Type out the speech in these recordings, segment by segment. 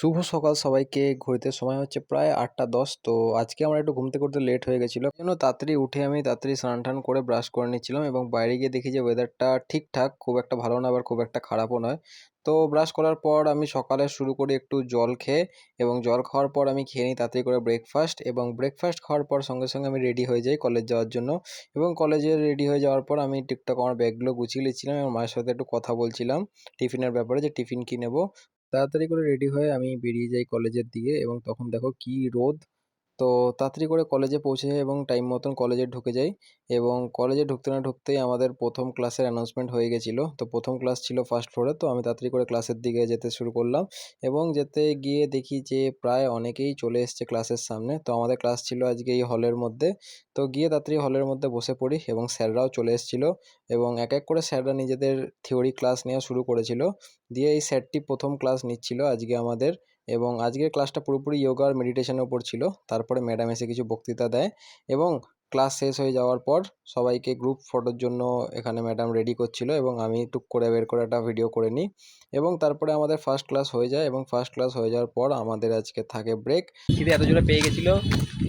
শুভ সকাল সবাইকে। ঘড়িতে সময় হচ্ছে প্রায় ৮টা ১০। তো আজকে আমার একটু ঘুম থেকে উঠতে লেট হয়ে গেছিলো। জন্য তাড়াতাড়ি উঠে আমি তাড়াতাড়ি স্নান-টান করে ব্রাশ করে নিচ্ছিলাম এবং বাইরে গিয়ে দেখি যে ওয়েদারটা ঠিকঠাক, খুব একটা ভালো না আবার খুব একটা খারাপও নয়। তো ব্রাশ করার পর আমি সকালে শুরু করি একটু জল খেয়ে এবং জল খাওয়ার পর আমি খেয়ে নিই তাড়াতাড়ি করে ব্রেকফাস্ট এবং ব্রেকফাস্ট খাওয়ার পর সঙ্গে, সঙ্গে আমি রেডি হয়ে যাই কলেজ যাওয়ার জন্য এবং কলেজে রেডি হয়ে যাওয়ার পর আমি টুকটাক আমার ব্যাগগুলো গুছিয়ে নিচ্ছিলাম এবং মায়ের সাথে একটু কথা বলছিলাম টিফিনের ব্যাপারে যে টিফিন কী নেবো। তাড়াতাড়ি করে রেডি হয়ে আমি বেরিয়ে যাই কলেজের দিকে এবং তখন দেখো কি রোদ। তো তাড়াতাড়ি করে কলেজে পৌঁছে যাই এবং টাইম মতন কলেজে ঢুকে যাই এবং কলেজে ঢুকতে না ঢুকতেই আমাদের প্রথম ক্লাসের অ্যানাউন্সমেন্ট হয়ে গেছিলো। তো প্রথম ক্লাস ছিল ফার্স্ট ফ্লোরে, তো আমি তাড়াতাড়ি করে ক্লাসের দিকে যেতে শুরু করলাম এবং যেতে গিয়ে দেখি যে প্রায় অনেকেই চলে এসছে ক্লাসের সামনে। তো আমাদের ক্লাস ছিল আজকে এই হলের মধ্যে। তো গিয়ে তাড়াতাড়ি হলের মধ্যে বসে পড়ি এবং স্যাররাও চলে এসেছিলো এবং এক এক করে স্যাররা নিজেদের থিওরি ক্লাস নেওয়া শুরু করেছিল। দিয়ে এই স্যারটি প্রথম ক্লাস নিচ্ছিল আজকে আমাদের এবং আজকের ক্লাসটা পুরোপুরি যোগা আর মেডিটেশনের ওপর ছিল। তারপরে ম্যাডাম এসে কিছু বক্তৃতা দেয় এবং ক্লাস শেষ হয়ে যাওয়ার পর সবাইকে গ্রুপ ফটোর জন্য এখানে ম্যাডাম রেডি করছিল এবং আমি টুক করে বের করে একটা ভিডিও করে নিই এবং তারপরে আমাদের ফার্স্ট ক্লাস হয়ে যায় এবং ফার্স্ট ক্লাস হয়ে যাওয়ার পর আমাদের আজকে থাকে ব্রেক। খিদে এত জোরে পেয়ে গেছিলো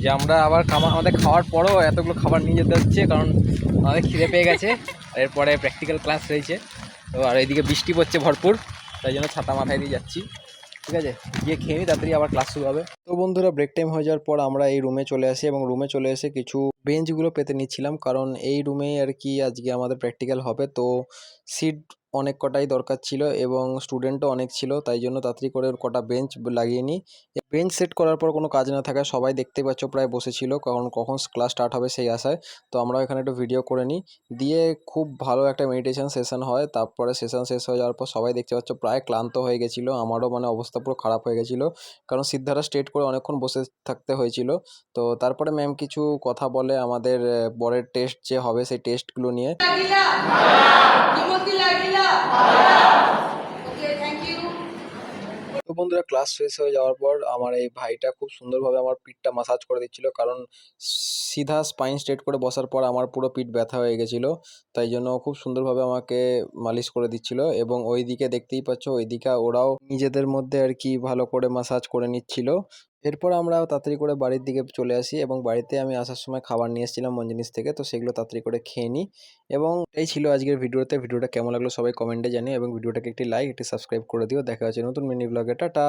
যে আমরা আবার আমাদের খাওয়ার পরও এতগুলো খাবার নিয়ে যেতে হচ্ছে, কারণ আমাদের খিদে পেয়ে গেছে। এরপরে প্র্যাকটিক্যাল ক্লাস রয়েছে। তো আর এইদিকে বৃষ্টি পড়ছে ভরপুর, তাই জন্য ছাতা মাথায় দিয়ে যাচ্ছি। ঠিক আছে, গিয়ে খেয়ে নিই, তাড়াতাড়ি আবার ক্লাস শুরু হবে। তো বন্ধুরা, ব্রেক টাইম হয়ে যাওয়ার পর আমরা এই রুমে চলে আসি এবং রুমে চলে এসে কিছু বেঞ্চগুলো পেতে নিচ্ছিলাম, কারণ এই রুমেই আর কি আজকে আমাদের প্র্যাকটিক্যাল হবে। তো সিট অনেক কটাই দরকার ছিল এবং স্টুডেন্টও অনেক ছিল, তাই জন্য তাড়াতাড়ি করে কটা বেঞ্চ লাগিয়ে নিই। বেঞ্চ সেট করার পর কোনো কাজ না থাকায় সবাই দেখতে পাচ্ছ প্রায় বসেছিল, কারণ কখন ক্লাস স্টার্ট হবে সেই আশায়। তো আমরা এখানে একটু ভিডিও করে নিই, দিয়ে খুব ভালো একটা মেডিটেশন সেশন হয়। তারপরে সেশন শেষ হয়ে যাওয়ার পর সবাই দেখতে পাচ্ছ প্রায় ক্লান্ত হয়ে গেছিলো, আমারও মানে অবস্থা পুরো খারাপ হয়ে গেছিলো, কারণ সিদ্ধারা স্ট্রেট করে অনেকক্ষণ বসে থাকতে হয়েছিল। তো তারপরে ম্যাম কিছু কথা বলে আমাদের পরের টেস্ট যে হবে সেই টেস্টগুলো নিয়ে। তো বন্ধুরা, ক্লাস শেষ হয়ে যাওয়ার পর আমার এই ভাইটা খুব সুন্দরভাবে আমার পিঠটা মাসাজ করে দিচ্ছিল, কারণ সিধা স্পাইন স্ট্রেট করে বসার পর আমার পুরো পিঠ ব্যথা হয়ে গেছিলো, তাই জন্য খুব সুন্দরভাবে আমাকে মালিশ করে দিচ্ছিল এবং ওইদিকে দেখতেই পাচ্ছ ওইদিকে ওরাও নিজেদের মধ্যে আর কি ভালো করে মাসাজ করে নিচ্ছিল। এরপর আমরা তাড়াতাড়ি করে বাড়ির দিকে চলে আসি এবং বাড়িতে আমি আসার সময় খাবার নিয়ে এসেছিলাম মঞ্জিনিস থেকে, তো সেগুলো তাড়াতাড়ি করে খেয়ে নিই এবং এই ছিল আজকের ভিডিওতে। ভিডিওটা কেমন লাগলো সবাই কমেন্টে জানিও এবং ভিডিওটাকে একটি লাইক একটি সাবস্ক্রাইব করে দিও। দেখা হচ্ছে নতুন মিনি ব্লগে। টাটা।